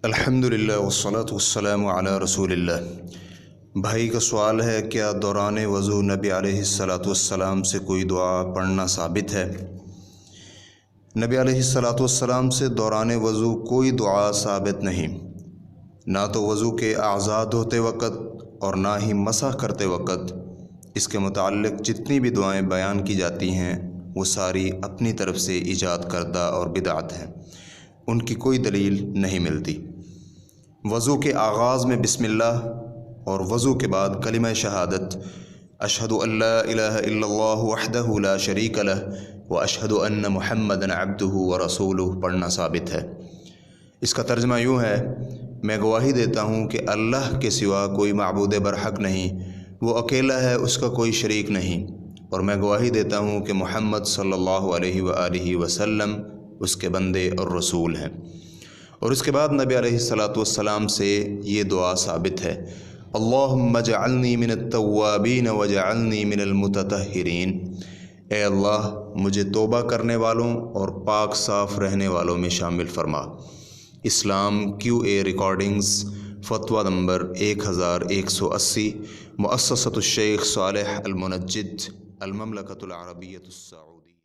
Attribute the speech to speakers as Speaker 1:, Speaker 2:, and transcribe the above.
Speaker 1: الحمدللہ والصلاة والسلام علی رسول اللہ۔ بھائی کا سوال ہے، کیا دوران وضو نبی علیہ السلام سے کوئی دعا پڑھنا ثابت ہے؟ نبی علیہ السلام سے دوران وضو کوئی دعا ثابت نہیں، نہ تو وضو کے اعضاء دھوتے وقت اور نہ ہی مسح کرتے وقت۔ اس کے متعلق جتنی بھی دعائیں بیان کی جاتی ہیں وہ ساری اپنی طرف سے ایجاد کردہ اور بدعت ہیں، ان کی کوئی دلیل نہیں ملتی۔ وضو کے آغاز میں بسم اللہ اور وضو کے بعد کلمہ شہادت اشہد ان لا الہ الا اللہ وحدہ لا شریک لہ واشہد ان محمدا عبدہ ورسولہ پڑھنا ثابت ہے۔ اس کا ترجمہ یوں ہے، میں گواہی دیتا ہوں کہ اللہ کے سوا کوئی معبود برحق نہیں، وہ اکیلا ہے، اس کا کوئی شریک نہیں، اور میں گواہی دیتا ہوں کہ محمد صلی اللہ علیہ وآلہ وسلم اس کے بندے اور رسول ہیں۔ اور اس کے بعد نبی علیہ السلام سے یہ دعا ثابت ہے، اللہم اجعلنی من التوابین واجعلنی من المتطہرین، اے اللہ مجھے توبہ کرنے والوں اور پاک صاف رہنے والوں میں شامل فرما۔ اسلام QA ریکارڈنگز، فتویٰ نمبر 1180، مؤسسۃ الشیخ صالح المنجد، المملکۃ العربیۃ السعودیہ۔